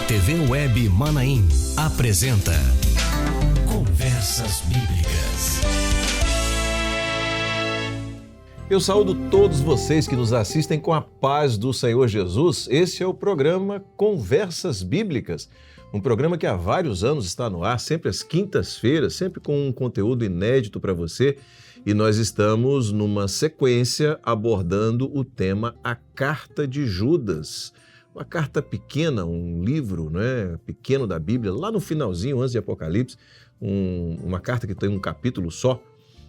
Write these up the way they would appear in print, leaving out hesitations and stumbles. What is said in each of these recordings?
TV Web Manaim apresenta Conversas Bíblicas. Eu saúdo todos vocês que nos assistem com a paz do Senhor Jesus. Esse é o programa Conversas Bíblicas, um programa que há vários anos está no ar, sempre às quintas-feiras, sempre com um conteúdo inédito para você. E nós estamos numa sequência abordando o tema A Carta de Judas. Uma carta pequena, um livro, né, pequeno da Bíblia, lá no finalzinho, antes de Apocalipse, uma carta que tem um capítulo só.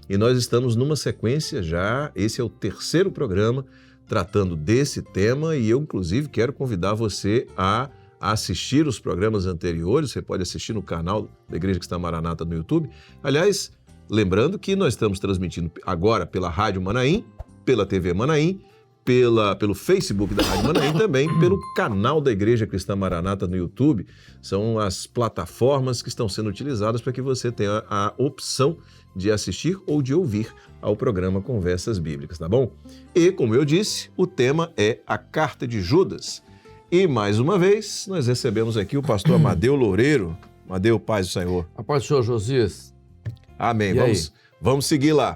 E nós estamos numa sequência já, esse é o terceiro programa tratando desse tema e eu, inclusive, quero convidar você a assistir os programas anteriores. Você pode assistir no canal da Igreja Cristã Maranata no YouTube. Aliás, lembrando que nós estamos transmitindo agora pela Rádio Manaim, pela TV Manaim, pelo Facebook da Rádio Manaim, também pelo canal da Igreja Cristã Maranata no YouTube. São as plataformas que estão sendo utilizadas para que você tenha a opção de assistir ou de ouvir ao programa Conversas Bíblicas, tá bom? E, como eu disse, o tema é a Carta de Judas. E, mais uma vez, nós recebemos aqui o pastor Amadeu Loureiro. Amadeu, paz do Senhor. A paz do Senhor, Josias. Amém. Vamos seguir lá.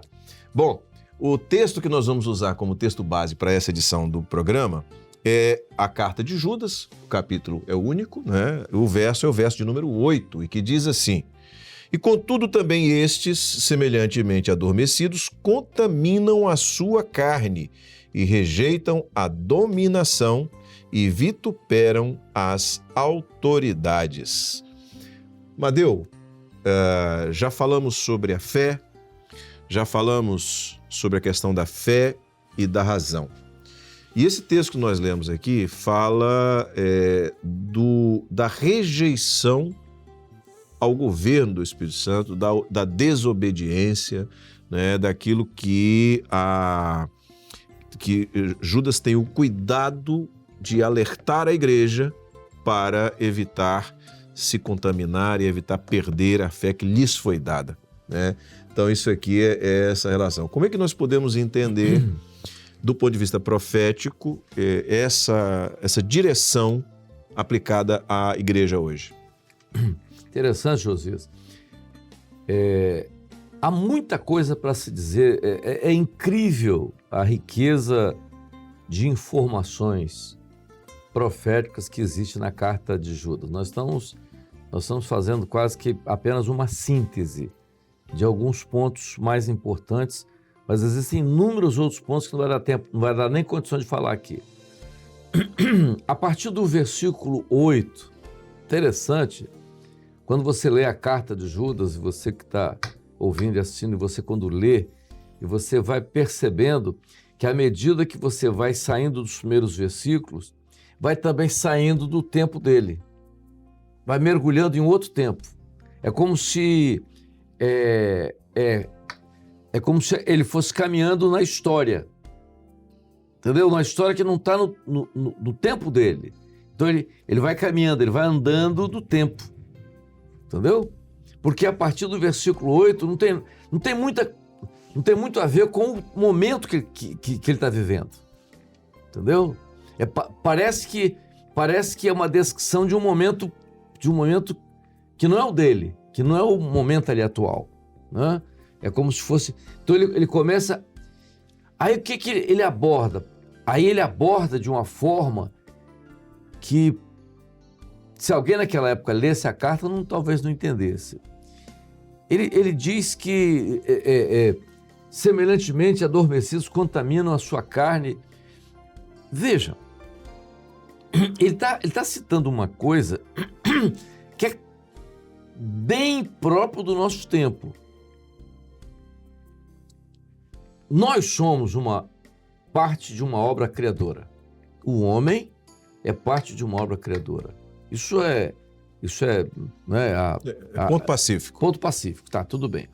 Bom, o texto que nós vamos usar como texto base para essa edição do programa é a Carta de Judas, o capítulo é único, né? O verso é o verso de número 8, e que diz assim: E contudo também estes, semelhantemente adormecidos, contaminam a sua carne e rejeitam a dominação e vituperam as autoridades. Amadeu, já falamos sobre a fé, já falamos sobre a questão da fé e da razão. E esse texto que nós lemos aqui fala da rejeição ao governo do Espírito Santo, da desobediência, né, daquilo que Judas tem o cuidado de alertar a igreja para evitar se contaminar e evitar perder a fé que lhes foi dada, né? Então isso aqui é essa relação. Como é que nós podemos entender, do ponto de vista profético, essa direção aplicada à igreja hoje? Interessante, Josias. Há muita coisa para se dizer. É incrível a riqueza de informações proféticas que existe na Carta de Judas. Nós estamos fazendo quase que apenas uma síntese de alguns pontos mais importantes, mas existem inúmeros outros pontos que não vai dar tempo, não vai dar nem condição de falar aqui. A partir do versículo 8, interessante, quando você lê a Carta de Judas, você que está ouvindo e assistindo, e você quando lê, e você vai percebendo que à medida que você vai saindo dos primeiros versículos, vai também saindo do tempo dele, vai mergulhando em outro tempo. É como se ele fosse caminhando na história, entendeu? Na história que não está no tempo dele. Então ele vai caminhando, ele vai andando do tempo, entendeu? Porque a partir do versículo 8 não tem muito a ver com o momento que ele está vivendo, entendeu? Parece que é uma descrição de um momento que não é o dele, que não é o momento ali atual, né? É como se fosse... Então ele começa... Aí o que ele aborda? Aí ele aborda de uma forma que, se alguém naquela época lesse a carta, talvez não entendesse. Ele diz que, semelhantemente, adormecidos contaminam a sua carne. Veja, ele tá citando uma coisa que é bem próprio do nosso tempo. Nós somos uma parte de uma obra criadora. O homem é parte de uma obra criadora. Isso é ponto pacífico. Ponto pacífico, tá, tudo bem.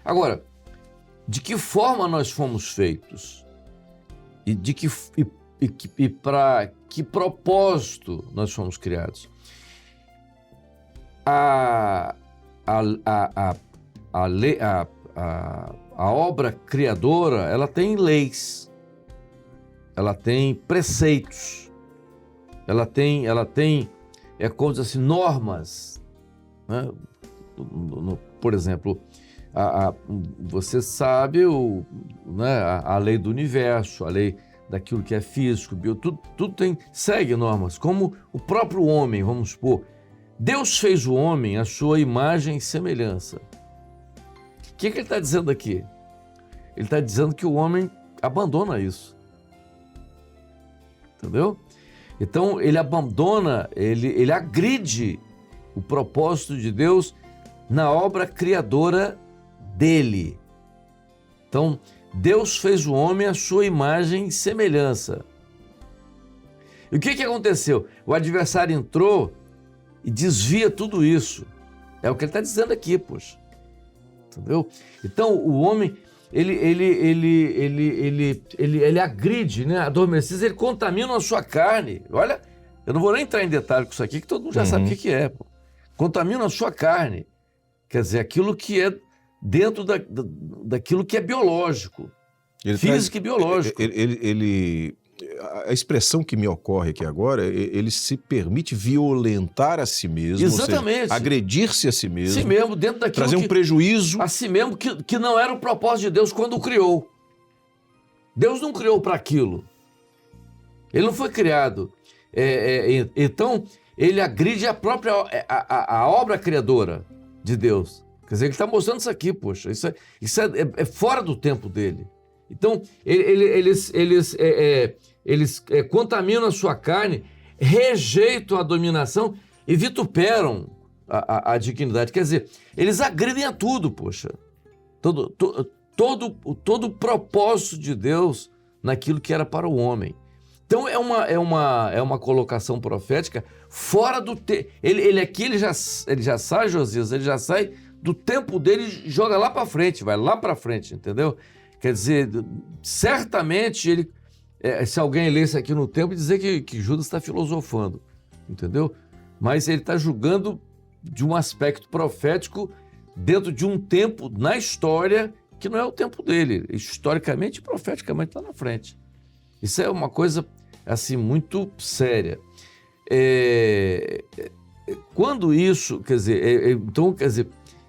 Agora, de que forma nós fomos feitos? E para que propósito nós fomos criados? A obra criadora, ela tem leis, ela tem preceitos, ela tem como dizer assim, normas, né? Por exemplo, você sabe né, a lei do universo, a lei daquilo que é físico, tudo segue normas, como o próprio homem, vamos supor. Deus fez o homem à sua imagem e semelhança. O que ele está dizendo aqui? Ele está dizendo que o homem abandona isso. Entendeu? Então ele abandona, ele agride o propósito de Deus na obra criadora dele. Então, Deus fez o homem à sua imagem e semelhança. E o que aconteceu? O adversário entrou e desvia tudo isso. É o que ele está dizendo aqui, poxa. Entendeu? Então, o homem, ele agride, né? Adormecidos, ele contamina a sua carne. Olha, eu não vou nem entrar em detalhe com isso aqui, que todo mundo já sabe o que é. Pô. Contamina a sua carne. Quer dizer, aquilo que é dentro daquilo que é biológico, físico e biológico. A expressão que me ocorre aqui agora, ele se permite violentar a si mesmo, exatamente, ou seja, agredir-se a si mesmo, si mesmo, dentro daquilo trazer um prejuízo a si mesmo que não era o propósito de Deus quando o criou. Deus não criou para aquilo. Ele não foi criado. Então, ele agride a própria a obra criadora de Deus. Quer dizer, ele está mostrando isso aqui, poxa, isso é fora do tempo dele. Então, eles contaminam a sua carne, rejeitam a dominação e vituperam a dignidade. Quer dizer, eles agridem a tudo, poxa. Todo o propósito de Deus naquilo que era para o homem. Então, é uma colocação profética fora do tempo. Ele já sai, Josias, ele já sai do tempo dele e joga lá para frente, vai lá para frente, entendeu? Quer dizer, certamente se alguém lê isso aqui no tempo, dizer que Judas está filosofando, entendeu? Mas ele está julgando de um aspecto profético dentro de um tempo na história que não é o tempo dele. Historicamente e profeticamente está na frente. Isso é uma coisa assim muito séria. Quando isso, quer dizer,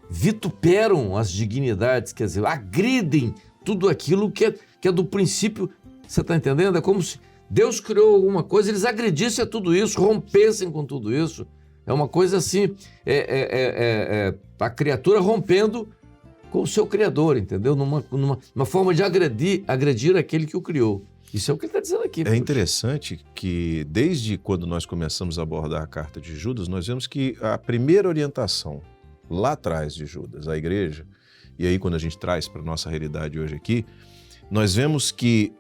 vituperam as dignidades, quer dizer, agridem tudo aquilo que é do princípio, você está entendendo? É como se Deus criou alguma coisa, eles agredissem a tudo isso, rompessem com tudo isso. É uma coisa assim, a criatura rompendo com o seu Criador, entendeu? Numa forma de agredir aquele que o criou. Isso é o que ele está dizendo aqui. É interessante que desde quando nós começamos a abordar a carta de Judas, nós vemos que a primeira orientação lá atrás de Judas, a igreja, e aí quando a gente traz para a nossa realidade hoje aqui, nós vemos que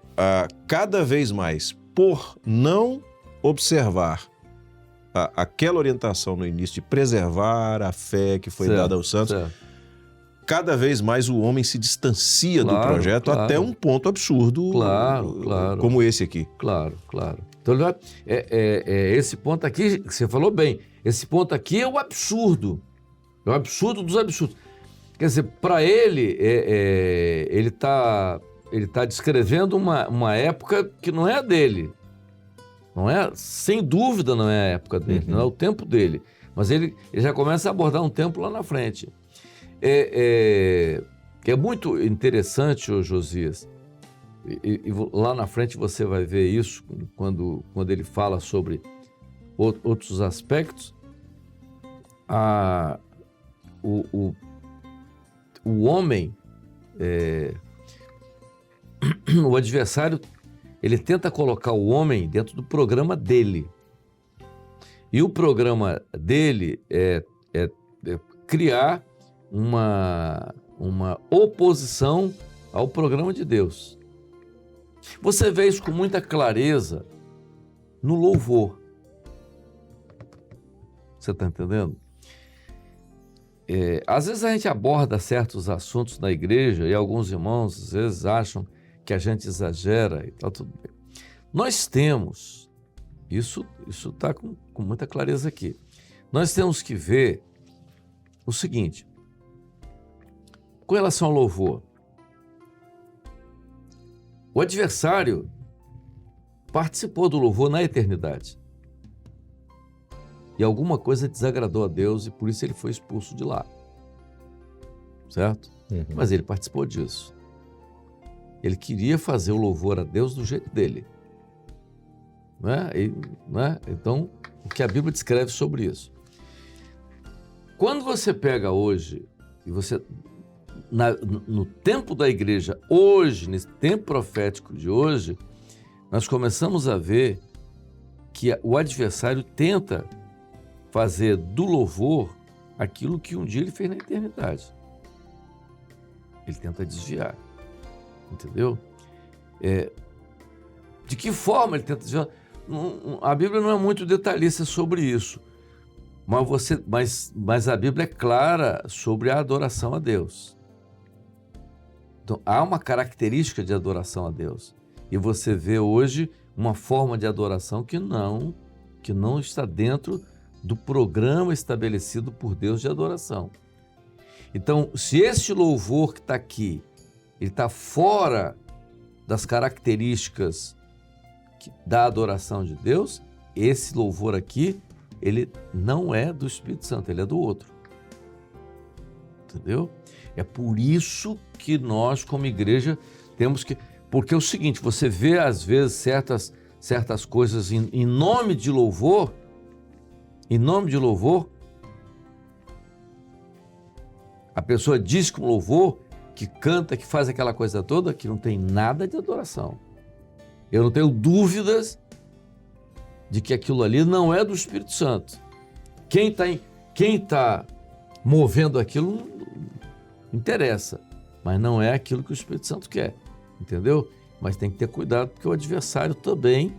cada vez mais, por não observar aquela orientação no início de preservar a fé que foi dada aos santos, cada vez mais o homem se distancia do projeto até um ponto absurdo como esse aqui. Claro. Então, esse ponto aqui, você falou bem, esse ponto aqui é o absurdo. É o absurdo dos absurdos. Quer dizer, para ele, ele está descrevendo uma época que não é a dele. Não é, sem dúvida não é a época dele, não é o tempo dele. Mas ele já começa a abordar um tempo lá na frente. É muito interessante, ô Josias, e lá na frente você vai ver isso quando ele fala sobre outros aspectos. O homem, o adversário, ele tenta colocar o homem dentro do programa dele. E o programa dele é criar uma oposição ao programa de Deus. Você vê isso com muita clareza no louvor. Você está entendendo? Às vezes a gente aborda certos assuntos na igreja e alguns irmãos às vezes acham que a gente exagera e tal, tudo bem. Nós temos, isso está com muita clareza aqui, nós temos que ver o seguinte, com relação ao louvor, o adversário participou do louvor na eternidade. e alguma coisa desagradou a Deus e por isso ele foi expulso de lá. Certo? Mas ele participou disso. Ele queria fazer o louvor a Deus do jeito dele. Né? Então, o que a Bíblia descreve sobre isso. Quando você pega hoje, e você, no tempo da igreja, hoje, nesse tempo profético de hoje, nós começamos a ver que o adversário tenta fazer do louvor aquilo que um dia ele fez na eternidade. Ele tenta desviar, entendeu? De que forma ele tenta desviar? A Bíblia não é muito detalhista sobre isso, mas a Bíblia é clara sobre a adoração a Deus. Então, há uma característica de adoração a Deus. E você vê hoje uma forma de adoração que não está dentro do programa estabelecido por Deus de adoração. Então, se esse louvor que está aqui, ele está fora das características da adoração de Deus, esse louvor aqui, ele não é do Espírito Santo, ele é do outro. Entendeu? É por isso que nós, como igreja, temos que... Porque é o seguinte, você vê às vezes certas coisas em nome de louvor, a pessoa diz que um louvor, que canta, que faz aquela coisa toda, que não tem nada de adoração. Eu não tenho dúvidas de que aquilo ali não é do Espírito Santo. Quem está movendo aquilo não interessa, mas não é aquilo que o Espírito Santo quer, entendeu? Mas tem que ter cuidado, porque o adversário também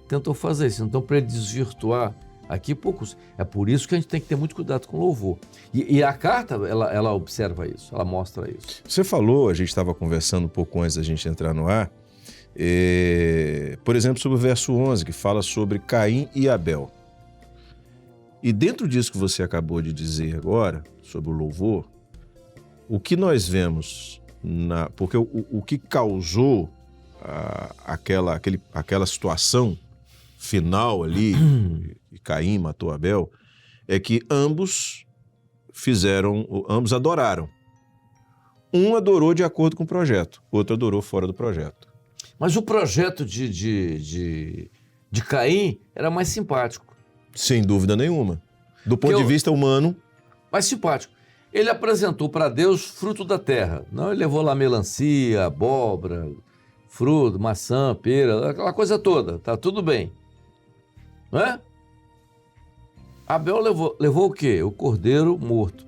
tentou fazer isso. Então, para ele desvirtuar aqui, poucos. É por isso que a gente tem que ter muito cuidado com o louvor. E a carta, ela observa isso, ela mostra isso. Você falou, a gente estava conversando um pouco antes da gente entrar no ar, por exemplo, sobre o verso 11, que fala sobre Caim e Abel. E dentro disso que você acabou de dizer agora, sobre o louvor, o que nós vemos, porque o que causou aquela situação final ali, e Caim matou Abel, é que ambos adoraram. Um adorou de acordo com o projeto, o outro adorou fora do projeto. Mas o projeto de Caim era mais simpático. Sem dúvida nenhuma. Do ponto de vista humano. Mais simpático. Ele apresentou para Deus fruto da terra. Não, ele levou lá melancia, abóbora, fruto, maçã, pera, aquela coisa toda. Tá tudo bem. Não é? Abel levou o quê? O cordeiro morto.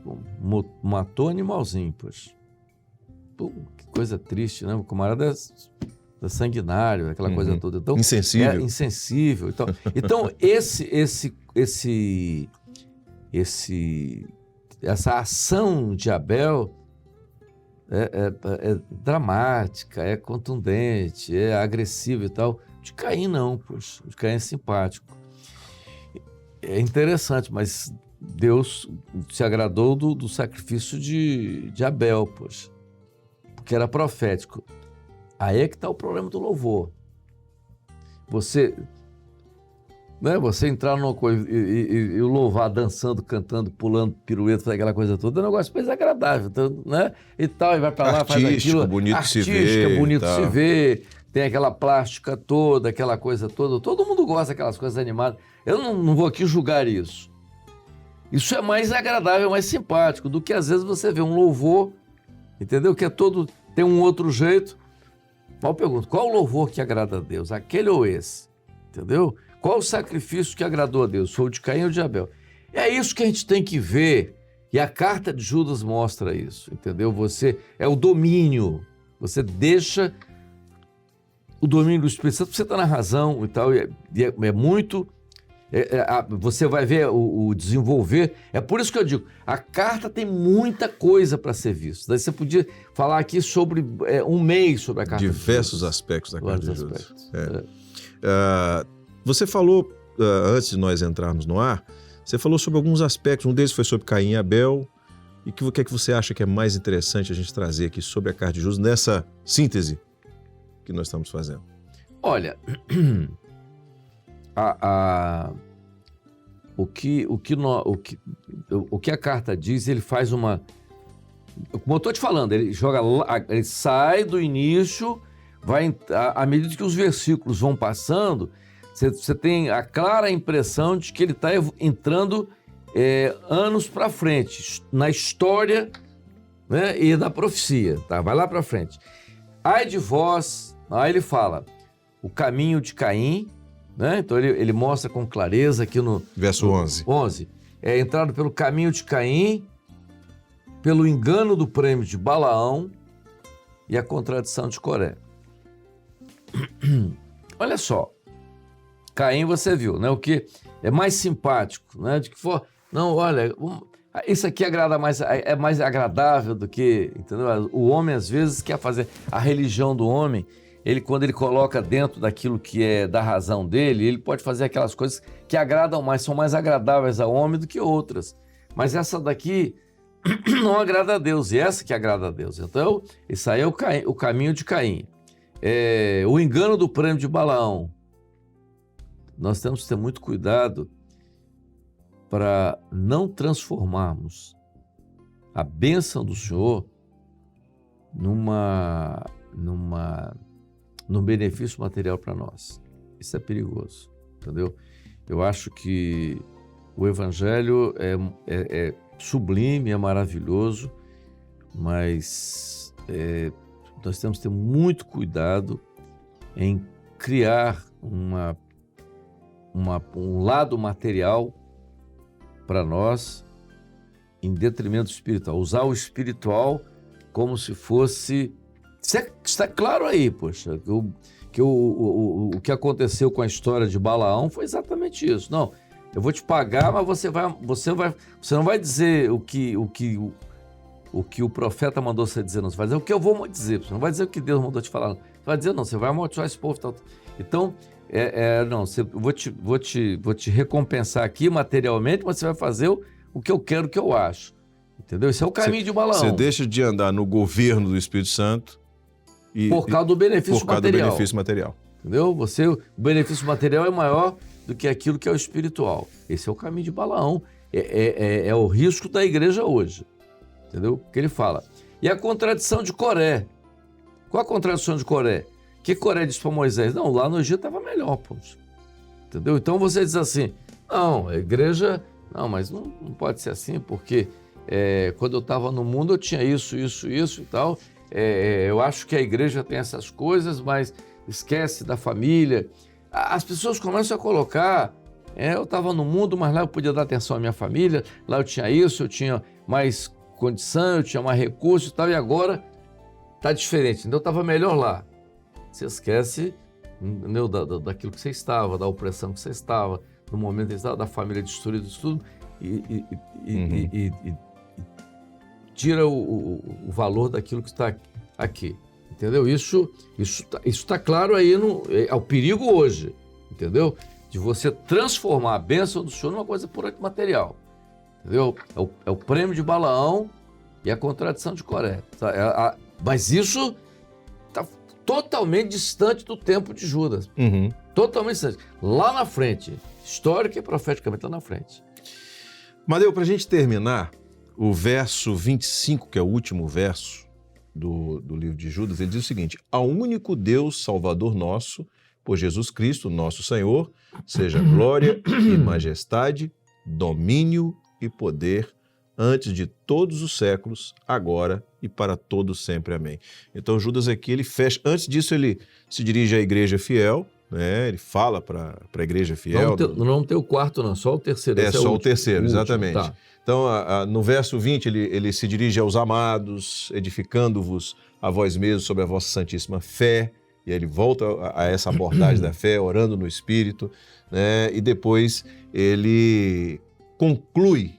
Matou animalzinho, poxa. Pô, que coisa triste, né? O camarada é sanguinário, aquela coisa toda. Então, insensível. Insensível e tal. Então, essa ação de Abel é dramática, é contundente, é agressiva e tal. De Caim não, poxa. De Caim é simpático. É interessante, mas Deus se agradou do sacrifício de Abel, poxa. Porque era profético. Aí é que está o problema do louvor. Você entrar numa coisa e louvar dançando, cantando, pulando, pirueta, faz aquela coisa toda, é um negócio mais agradável, né? E tal, e vai para lá, faz aquilo. Bonito de se ver. Bonito de se ver, tem aquela plástica toda, aquela coisa toda. Todo mundo gosta daquelas coisas animadas. Eu não vou aqui julgar isso. Isso é mais agradável, mais simpático do que às vezes você vê um louvor, entendeu? Que tem um outro jeito. Mal pergunto, qual o louvor que agrada a Deus? Aquele ou esse? Entendeu? Qual o sacrifício que agradou a Deus? Foi o de Caim ou de Abel? É isso que a gente tem que ver. E a carta de Judas mostra isso, entendeu? É o domínio. Você deixa o domínio do Espírito Santo, você está na razão e tal. É muito... você vai ver o desenvolver. É por isso que eu digo, a carta tem muita coisa para ser vista. Daí você podia falar aqui sobre um mês sobre a carta. Diversos aspectos da carta de Judas. Você falou, antes de nós entrarmos no ar, você falou sobre alguns aspectos. Um deles foi sobre Caim e Abel. E o que é que você acha que é mais interessante a gente trazer aqui sobre a carta de Judas nessa síntese que nós estamos fazendo? Olha... o que a carta diz, ele faz uma... Como eu estou te falando, ele ele sai do início, à medida que os versículos vão passando, você tem a clara impressão de que ele está entrando anos para frente, na história, né, e na profecia, tá? Vai lá para frente. Ai de vós, aí ele fala, o caminho de Caim, né? Então ele mostra com clareza aqui no... Verso 11. 11. É entrado pelo caminho de Caim, pelo engano do prêmio de Balaão e a contradição de Coré. Olha só, Caim você viu, né? O que é mais simpático, né? De que for, não, olha, isso aqui é mais agradável do que, entendeu? O homem às vezes quer fazer a religião do homem. Quando ele coloca dentro daquilo que é da razão dele, ele pode fazer aquelas coisas que agradam mais, são mais agradáveis ao homem do que outras. Mas essa daqui não agrada a Deus, e essa que agrada a Deus. Então, isso aí é o caminho de Caim. O engano do prêmio de Balaão. Nós temos que ter muito cuidado para não transformarmos a bênção do Senhor num benefício material para nós. Isso é perigoso, entendeu? Eu acho que o Evangelho é sublime, é maravilhoso, mas nós temos que ter muito cuidado em criar um lado material para nós em detrimento do espiritual. Usar o espiritual como se fosse... Está claro aí, poxa, que o que aconteceu com a história de Balaão foi exatamente isso. Não, eu vou te pagar, mas você não vai dizer o que o profeta mandou você dizer, não. Você vai dizer o que eu vou dizer. Você não vai dizer o que Deus mandou te falar. Não. Você vai dizer, não, você vai amaldiçoar esse povo. Tal. Então, não, vou te recompensar aqui materialmente, mas você vai fazer o que eu quero, o que eu acho. Entendeu? Esse é o caminho de Balaão. Você deixa de andar no governo do Espírito Santo por causa do benefício material. Entendeu? O benefício material é maior do que aquilo que é o espiritual. Esse é o caminho de Balaão. É o risco da igreja hoje. Entendeu? Que ele fala. E a contradição de Coré. Qual a contradição de Coré? O que Coré disse para Moisés? Não, lá no Egito estava melhor, poxa. Entendeu? Então você diz assim, não, a igreja... Não, mas não pode ser assim, porque quando eu estava no mundo eu tinha isso e tal. Eu acho que a igreja tem essas coisas, mas esquece da família. As pessoas começam a colocar, eu estava no mundo, mas lá eu podia dar atenção à minha família, lá eu tinha isso, eu tinha mais condição, eu tinha mais recursos e tal, e agora está diferente, então eu estava melhor lá. Você esquece, entendeu, daquilo que você estava, da opressão que você estava, no momento que você estava, da família destruída, isso tudo, e tira o valor daquilo que está aqui, entendeu? Isso está claro aí, é o perigo hoje, entendeu? De você transformar a bênção do Senhor numa coisa puramente material, entendeu? É o prêmio de Balaão e a contradição de Coré. Mas isso está totalmente distante do tempo de Judas. Totalmente distante. Lá na frente, histórica e profeticamente lá na frente. Madeu, para a gente terminar, o verso 25, que é o último verso do livro de Judas, ele diz o seguinte: ao único Deus Salvador nosso, por Jesus Cristo, nosso Senhor, seja glória e majestade, domínio e poder, antes de todos os séculos, agora e para todos sempre. Amém. Então Judas aqui, ele fecha, antes disso ele se dirige à igreja fiel, né? Ele fala para a igreja fiel. Não vamos ter o quarto não, só o terceiro. Só o terceiro, exatamente. Tá. Então, no verso 20, ele se dirige aos amados, edificando-vos a vós mesmos sobre a vossa santíssima fé, e aí ele volta a essa abordagem da fé, orando no Espírito, né? E depois ele conclui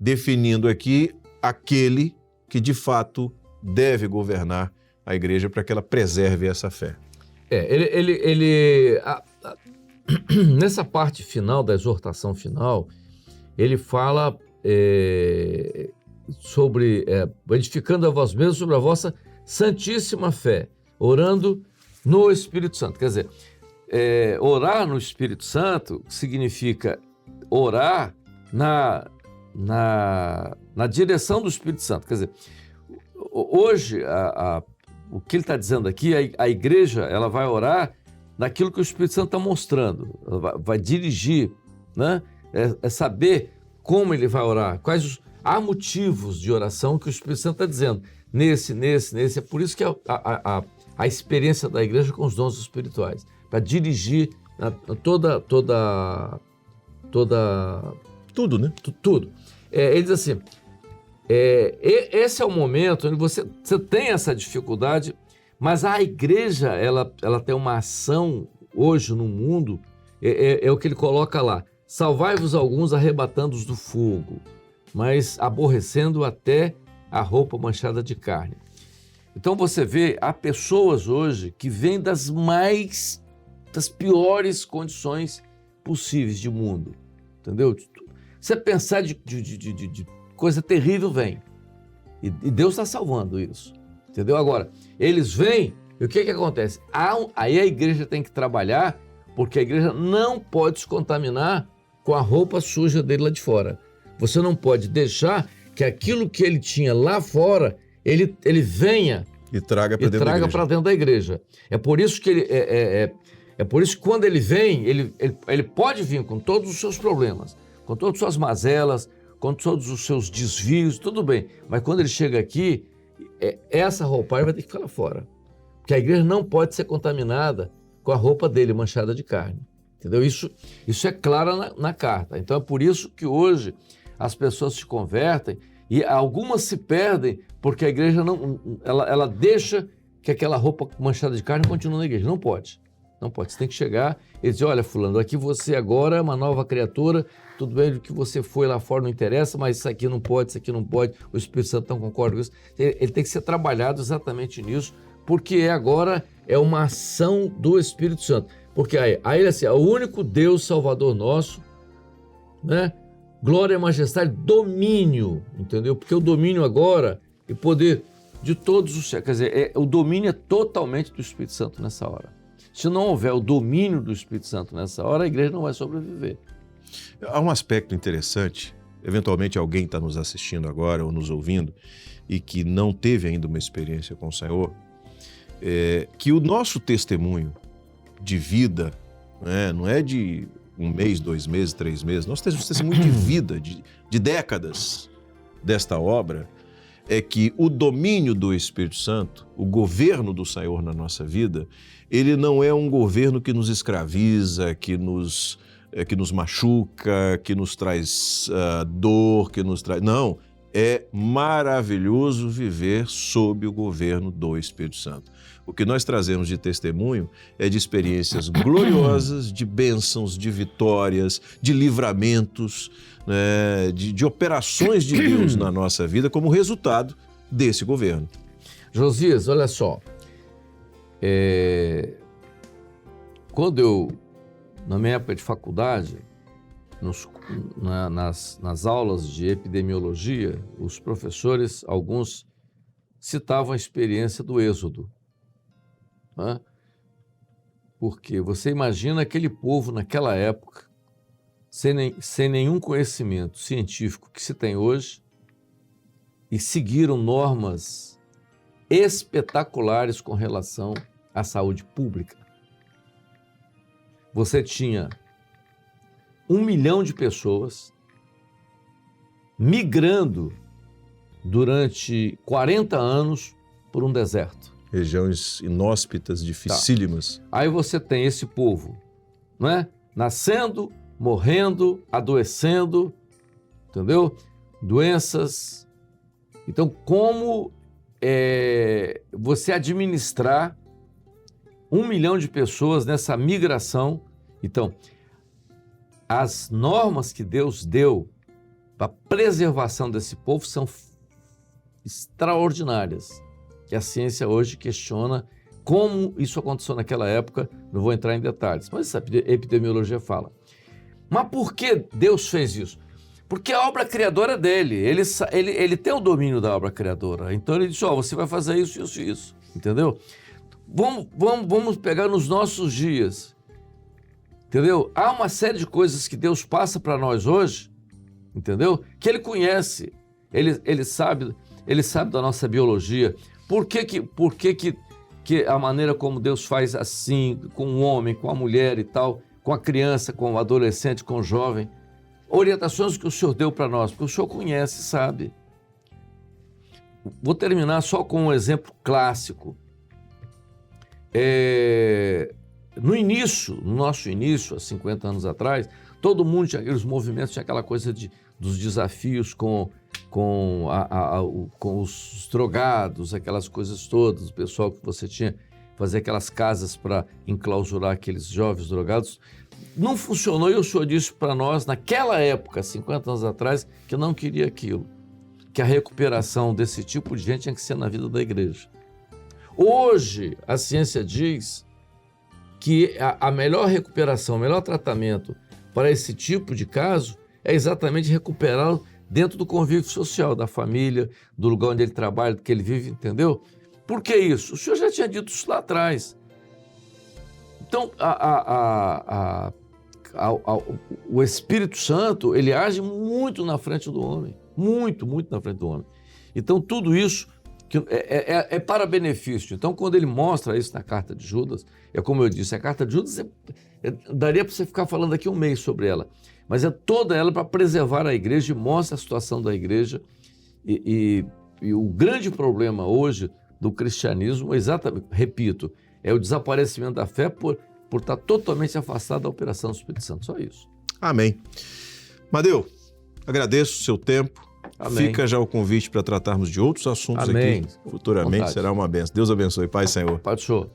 definindo aqui aquele que de fato deve governar a igreja para que ela preserve essa fé. Nessa parte final da exortação final, ele fala sobre edificando a vós mesmos sobre a vossa santíssima fé, orando no Espírito Santo. Quer dizer, orar no Espírito Santo significa orar na direção do Espírito Santo. Quer dizer, hoje, o que ele está dizendo aqui, a igreja ela vai orar naquilo que o Espírito Santo está mostrando, ela vai dirigir, né? É saber como ele vai orar, há motivos de oração que o Espírito Santo está dizendo, nesse. É por isso que a experiência da igreja com os dons espirituais, para dirigir Tudo, né? Tudo. Ele diz assim, esse é o momento onde você tem essa dificuldade, mas a igreja ela tem uma ação hoje no mundo, é o que ele coloca lá, salvai-vos alguns arrebatando-os do fogo, mas aborrecendo até a roupa manchada de carne. Então você vê, há pessoas hoje que vêm das piores condições possíveis de mundo, entendeu? Você pensar de coisa terrível vem, e Deus está salvando isso, entendeu? Agora, eles vêm, e o que acontece? Aí a igreja tem que trabalhar, porque a igreja não pode se contaminar com a roupa suja dele lá de fora. Você não pode deixar que aquilo que ele tinha lá fora, ele venha e traga para dentro da igreja. É por isso que é por isso que quando ele vem, ele pode vir com todos os seus problemas, com todas as suas mazelas, com todos os seus desvios, tudo bem. Mas quando ele chega aqui, essa roupagem vai ter que ficar lá fora. Porque a igreja não pode ser contaminada com a roupa dele manchada de carne. Entendeu? Isso é claro na carta. Então é por isso que hoje as pessoas se convertem e algumas se perdem porque a igreja ela deixa que aquela roupa manchada de carne continue na igreja. Não pode. Não pode. Você tem que chegar e dizer, olha, fulano, aqui você agora é uma nova criatura, tudo bem, o que você foi lá fora não interessa, mas isso aqui não pode, o Espírito Santo não concorda com isso. Ele tem que ser trabalhado exatamente nisso, porque agora é uma ação do Espírito Santo. Porque aí ele assim, é o único Deus Salvador nosso, né? Glória, majestade, domínio, entendeu? Porque o domínio agora e poder de todos os céus, quer dizer, o domínio é totalmente do Espírito Santo nessa hora. Se não houver o domínio do Espírito Santo nessa hora, a igreja não vai sobreviver. Há um aspecto interessante, eventualmente alguém está nos assistindo agora ou nos ouvindo e que não teve ainda uma experiência com o Senhor, que o nosso testemunho de vida, né, não é de 1 mês, 2 meses, 3 meses, nós temos um testemunho de vida, de décadas desta obra, é que o domínio do Espírito Santo, o governo do Senhor na nossa vida, ele não é um governo que nos escraviza, que nos machuca, que nos traz dor, que nos traz... Não, é maravilhoso viver sob o governo do Espírito Santo. O que nós trazemos de testemunho é de experiências gloriosas, de bênçãos, de vitórias, de livramentos, né, de operações de Deus na nossa vida como resultado desse governo. Josias, olha só, quando eu, na minha época de faculdade, nas aulas de epidemiologia, os professores, alguns citavam a experiência do Êxodo. Né? Porque você imagina aquele povo naquela época, sem nenhum conhecimento científico que se tem hoje, e seguiram normas espetaculares com relação à saúde pública. Você tinha 1 milhão de pessoas migrando durante 40 anos por um deserto. Regiões inóspitas, dificílimas. Tá. Aí você tem esse povo, não é? Nascendo, morrendo, adoecendo, entendeu? Doenças. Então, como você administrar 1 milhão de pessoas nessa migração? Então, as normas que Deus deu para a preservação desse povo são extraordinárias. Que a ciência hoje questiona como isso aconteceu naquela época, não vou entrar em detalhes, mas a epidemiologia fala. Mas por que Deus fez isso? Porque a obra criadora é dele, ele tem o domínio da obra criadora, então ele disse, você vai fazer isso, isso e isso, entendeu? Vamos pegar nos nossos dias. Entendeu? Há uma série de coisas que Deus passa para nós hoje, entendeu? Que Ele conhece, ele sabe da nossa biologia. Por que a maneira como Deus faz assim, com o homem, com a mulher e tal, com a criança, com o adolescente, com o jovem? Orientações que o Senhor deu para nós, porque o Senhor conhece, sabe? Vou terminar só com um exemplo clássico. No nosso início, há 50 anos atrás, todo mundo tinha aqueles movimentos, tinha aquela coisa dos desafios com os drogados, aquelas coisas todas, o pessoal que você tinha, fazer aquelas casas para enclausurar aqueles jovens drogados. Não funcionou e o Senhor disse para nós, naquela época, 50 anos atrás, que não queria aquilo, que a recuperação desse tipo de gente tinha que ser na vida da igreja. Hoje, a ciência diz que a melhor recuperação, o melhor tratamento para esse tipo de caso é exatamente recuperá-lo dentro do convívio social, da família, do lugar onde ele trabalha, do que ele vive, entendeu? Por que isso? O Senhor já tinha dito isso lá atrás. Então, o Espírito Santo, ele age muito na frente do homem, muito na frente do homem. Então, tudo isso é para benefício. Então, quando ele mostra isso na carta de Judas, é como eu disse, a carta de Judas daria para você ficar falando aqui um mês sobre ela, mas é toda ela para preservar a igreja e mostra a situação da igreja e o grande problema hoje do cristianismo, exatamente, repito, é o desaparecimento da fé por estar totalmente afastado da operação do Espírito Santo, só isso. Amém. Madeu, agradeço o seu tempo. Amém. Fica já o convite para tratarmos de outros assuntos. Amém. Aqui futuramente. Vontade. Será uma bênção. Deus abençoe. Paz, Senhor. Pai do Senhor.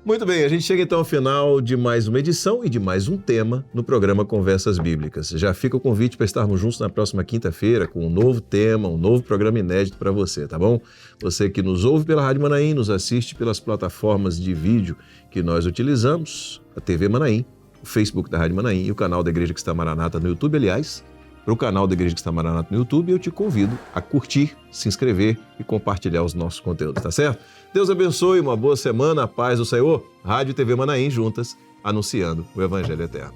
Muito bem, a gente chega então ao final de mais uma edição e de mais um tema no programa Conversas Bíblicas. Já fica o convite para estarmos juntos na próxima quinta-feira com um novo tema, um novo programa inédito para você, tá bom? Você que nos ouve pela Rádio Manaim, nos assiste pelas plataformas de vídeo que nós utilizamos, a TV Manaim, o Facebook da Rádio Manaim e o canal da Igreja Cristã Maranata no YouTube. Aliás, para o canal da Igreja Cristã Maranata no YouTube, eu te convido a curtir, se inscrever e compartilhar os nossos conteúdos, tá certo? Deus abençoe, uma boa semana, a paz do Senhor. Rádio e TV Manaim juntas, anunciando o Evangelho Eterno.